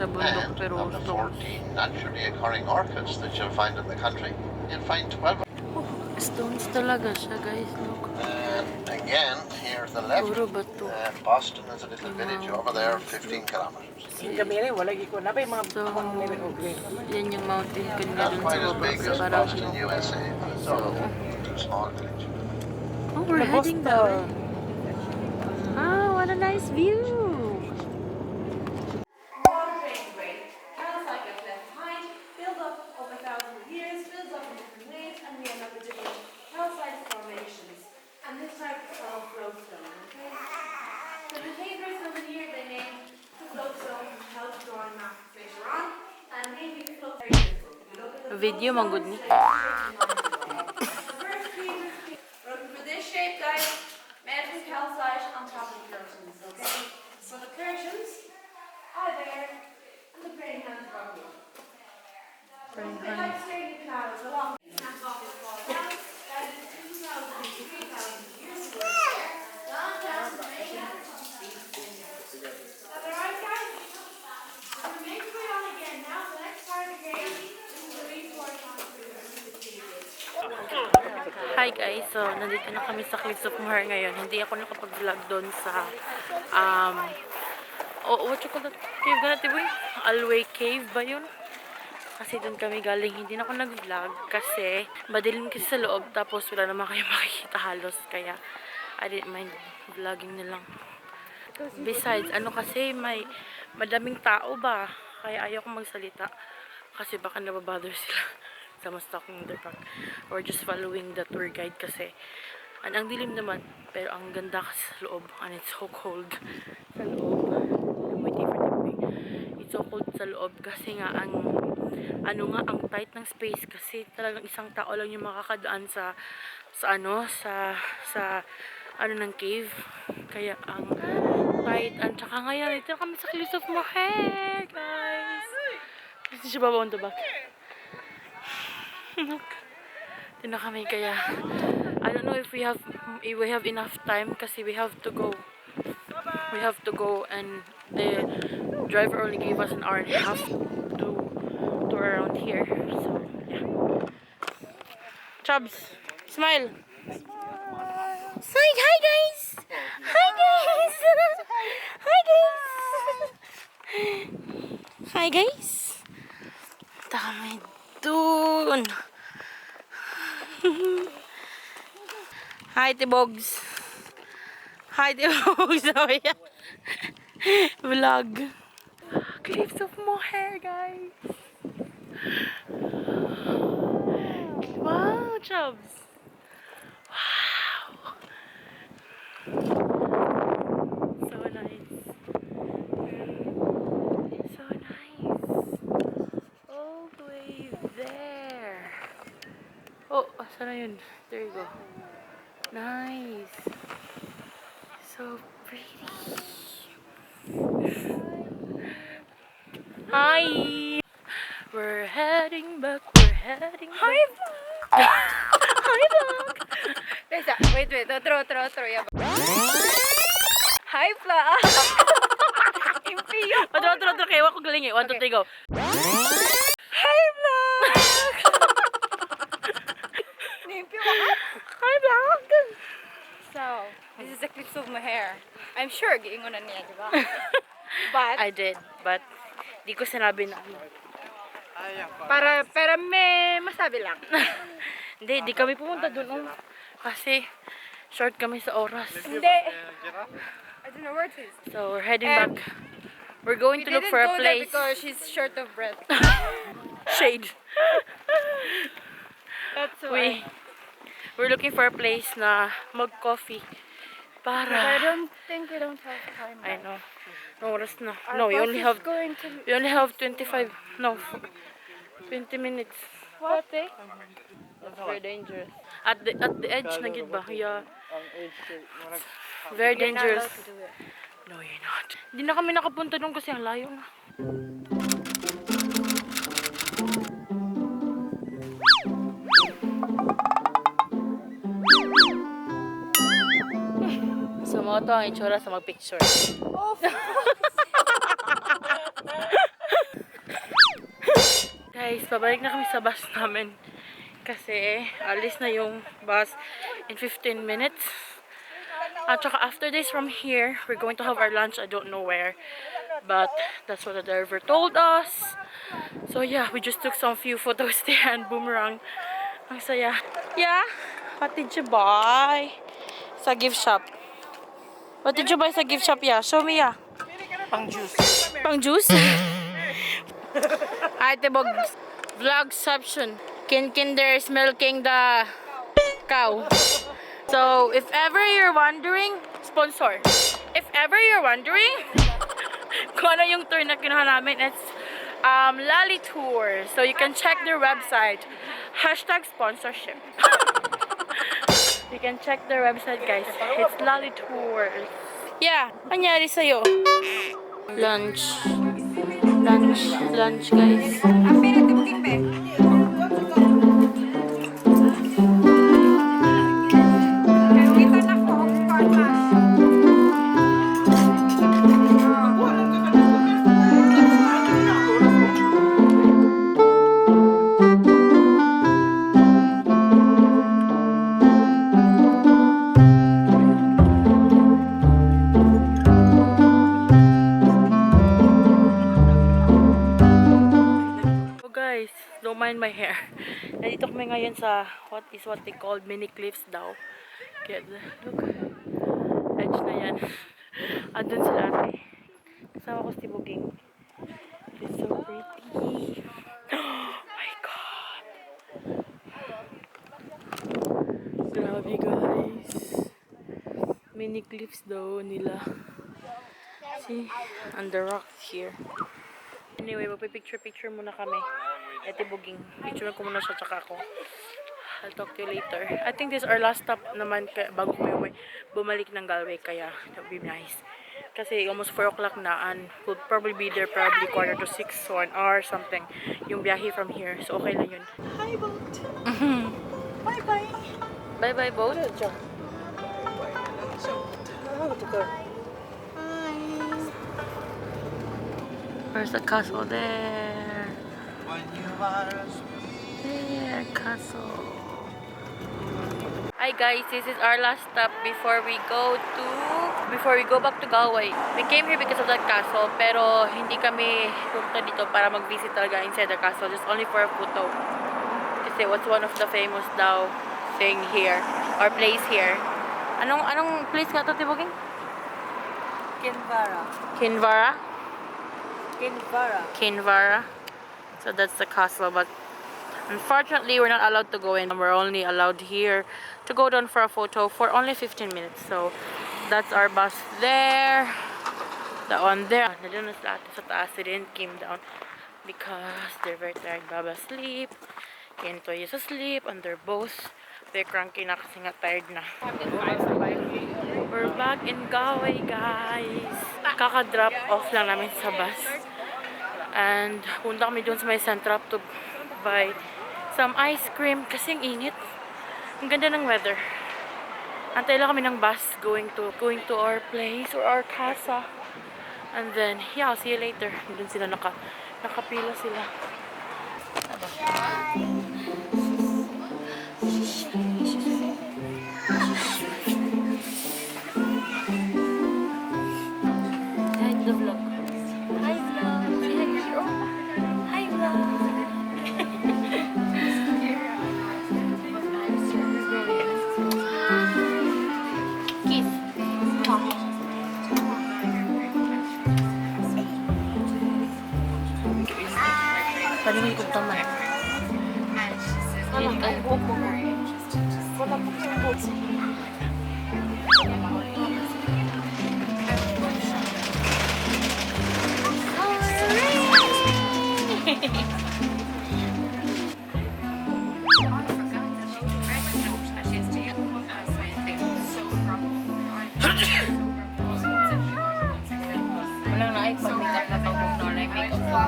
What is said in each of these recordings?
siya bundok And pero of the 14 naturally occurring orchids that you'll find in the country, you'll find 12. Stones talaga siya, guys. Look. And again, here to the left, Puro bato. Boston is a little village over there, 15 kilometers. So, yan yung mountain kanina Not dun sa quite as baba big sa as Baguio. Boston, USA, but it's still a small village. Oh, we're heading that way. Ah, what a nice view! Water drains great. Kind like a left behind, build up over thousands of years, builds up in different ways, and we end up with different hillside formations. And this type of floatstone, okay? So the neighbors over here, they named the floatstone from help drawing map later on, and maybe the float very difficult. If you look at the Video man good ni. the first features, we're looking for this shape, guys. Made with calcite on top of the curtains, okay? So the curtains are there, and the praying hands are up here. They like straight canals along. Snap off and fall down. That is 2,000 to 3,000 years ago. Down, down, to the main hands. Is that alright, guys? So we're making way on again now. The next part of the game is the resource on the cages. Hi guys, so nandito na kami sa Cliffs of Moher ngayon. Hindi ako nakapag-vlog doon sa what you call that cave na natin, boy? Alway Cave ba yun? Kasi doon kami galing. Hindi na ako nag-vlog kasi madilim kasi sa loob, tapos wala naman kayo makikita halos, kaya I didn't mind vlogging na lang. Besides, kasi may madaming tao ba, kaya ayaw kong magsalita kasi baka nababother sila. Someone's talking in their back or just following the tour guide kasi ang dilim naman pero ang ganda kasi sa loob, and it's so cold sa loob. I'm waiting for the way. It's so cold sa loob kasi nga ang tight ng space kasi talagang isang tao lang yung makakadaan sa ng cave, kaya ang tight. At saka ngayon ito kami sa Cliffs of Moher, guys. Kasi siya baba on the back. Tina kami, kaya I don't know if we have enough time kasi we have to go and the driver only gave us an hour and a half to tour around here, so yeah. Chubbs, smile. Say hi guys. Hi guys. Hi guys. Hi guys. Kami dun. Hi Tibogs. Hi Tibogs. Vlog. Cliffs of Moher, guys. Wow, Chubbs. Wow. So nice. So nice. All the way there. Oh, saan na yun? There you go. Nice. So pretty. Hi. We're heading back. Hi, vlog. Hi, vlog. Wait, otro, yeah. Hi, vlog. Impio. Otro, kaya wako galing eh. 1, 2, 3, go. Hi, vlog. Hi, vlog. So, this is the Cliffs of Moher. I'm sure giingon na niya, di ba? But I did, but di ko sinabi na para may masabi lang. Hindi, di kami pumunta doon. Kasi short kami sa oras. Hindi. I don't know where it is. So we're heading back. We're going to look for a place. Because she's short of breath. Shade. That's why. We're looking for a place na mag-coffee But I para. don't think we don't have time. I know. No oras na. Our No, we bus only is have going to 20 minutes. what? That's very dangerous. At the edge na gid ba? Yeah. Very You're not dangerous. allowed to do it. No, you're not. Hindi na kami nakapunta doon kasi ang layo na. So, mo to ang itsura sa mag-picture. Oh, Guys, pabalik na kami sa bus namin. Kasi, alis na yung bus in 15 minutes. At saka after this from here, we're going to have our lunch. I don't know where. But, that's what the driver told us. So yeah, we just took some few photos there and boomerang. Ang saya. Yeah? What did you buy? Sa gift shop. What did you buy sa gift shop, yeah? Show me, yeah. Pang juice. Pang juice? Ay, tibog. Vlogception. Kinder is milking the cow. So, if ever you're wondering, sponsor. If ever you're wondering, kung ano yung tour na kinuha namin, it's Lali Tour. So, you can check their website. Hashtag sponsorship. You can check their website, guys. It's Lali Tours. Yeah, anyari sa'yo? Lunch, guys. Don't mind my hair. Nandito kami ngayon sa what they call mini cliffs daw. Kaya, look. Edge na yan. Andun sila ate. Kasama ko si Buging. It's so pretty. Oh my God. Grabe guys. Mini cliffs daw nila. See? On the rocks here. Anyway, magpipicture-picture muna kami. Ate Buging. Picture ko muna siya tsaka ako. I'll talk to you later. I think this is our last stop naman bago kami bumalik ng Galway. Kaya, that would be nice. Kasi almost 4 o'clock na and we'll probably be there probably 5:45 or an hour or something. Yung biyahe from here. So, okay lang yun. Hi, boat. Bye-bye. Bye-bye, boat. Where's the castle? There. There, castle. Hi guys, this is our last stop before we go back to Galway. We came here because of that castle, pero hindi kami punta dito para mag-visit talaga inside the castle, just only for a photo. Kasi what's one of the famous daw thing here or place here? Anong place nga to, Tiboging? Kinvara. So that's the castle, but unfortunately we're not allowed to go in. We're only allowed here to go down for a photo for only 15 minutes. So that's our bus there. That one there. Nandun na sila sa taas. They didn't came down because they're very tired. Baba sleep. Kintoy is asleep and they're both very cranky na kasi nga tired na. We're back in Galway, guys. Kaka-drop off lang namin sa bus. And punta kami doon sa may Centrop to buy some ice cream kasi ang init. Ang ganda ng weather. Antay lang kami ng bus going to our place or our casa. And then, yeah, I'll see you later. Doon sila nakapila sila. Hi, the vlog. Hi, vlog. Hi, vlog. Kiss. Paano mo ikot naman? Ay, buhok mo. Wala po yung buhok. Walang naik pag-makeup na pag-book na like makeup po.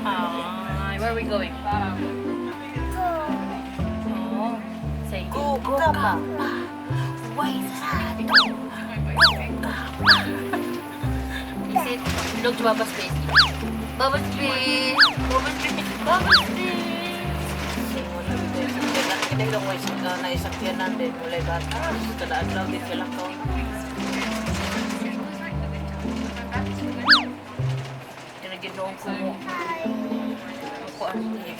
Hi, where are we going? Oh, say go, Papa. Why is that? Visit. Look, babas please. Babas please. Babas please. Babas please. Hindi lang may naisakyanan din. Mulay bata. Kadaan lang din ka lang ko. Kinaginoong ko mo. Ako ano niya.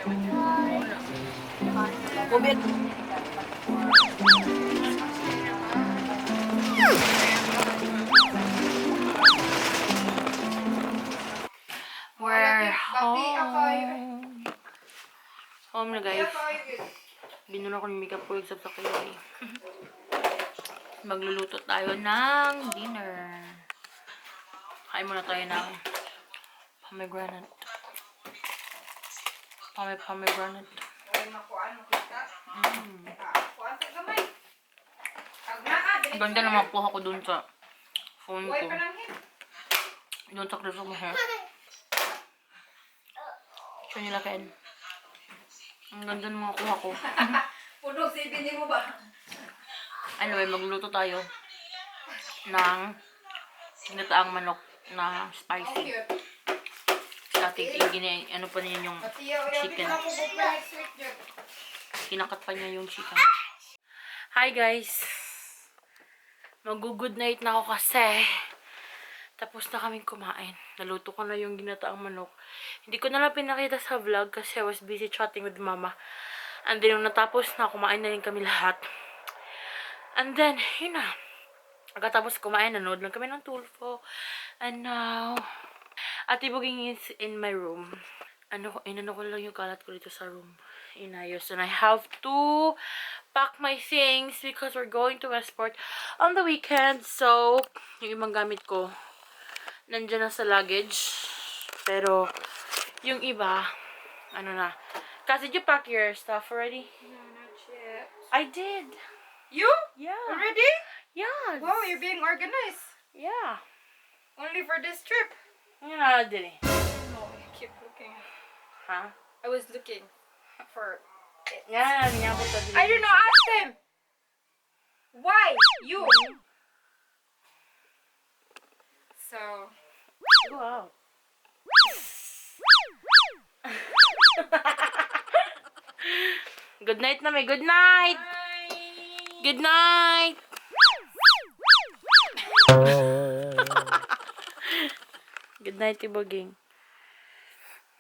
Kubit. We're home. Home na guys. Binuna ko yung makeup ko except sa kayo eh. Magluluto tayo ng dinner. Kain muna tayo ng pomegranate. Pomegranate. Ganda na makuha ko dun sa phone ko. Dun sa kriso mo hair. Show nila Ken. Ang ganda ng mga kuha ko. Puno, sipin mo ba? Anyway, magluluto tayo ng ginataang manok na spicy. Dati, ano pa niya yung chicken. Kinakat pa niya yung chicken. Hi guys! Mag-good night na ako kasi tapos na kaming kumain. Naluto ko na yung ginataang manok. Hindi ko na lang pinakita sa vlog kasi I was busy chatting with mama. And then, nung natapos na, kumain na rin kami lahat. And then, yun na. Pagkatapos kumain, nanood lang kami ng Tulfo. And now, Ate Buging is in my room. Inano ko lang yung kalat ko dito sa room. Inayos. And I have to pack my things because we're going to Westport on the weekend. So, yung ibang gamit ko, nandyan na sa luggage. Pero, yung iba, ano na. Kasi, did you pack your stuff already? No, not yet. I did. You? Yeah. Already? Yes. Wow, you're being organized. Yeah. Only for this trip. Yun na, did it. No, I keep looking. Huh? I was looking for it. Yan, yan po sa I don't know, ask them. Why? You. So, Go out. Good night na may. Good night. Good night. Good night, Tiboging.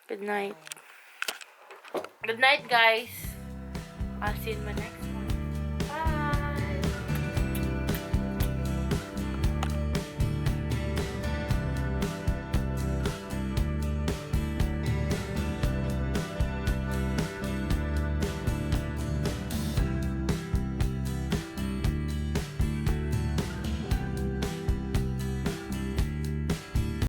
Good night. Good night, guys. I'll see you in my next one.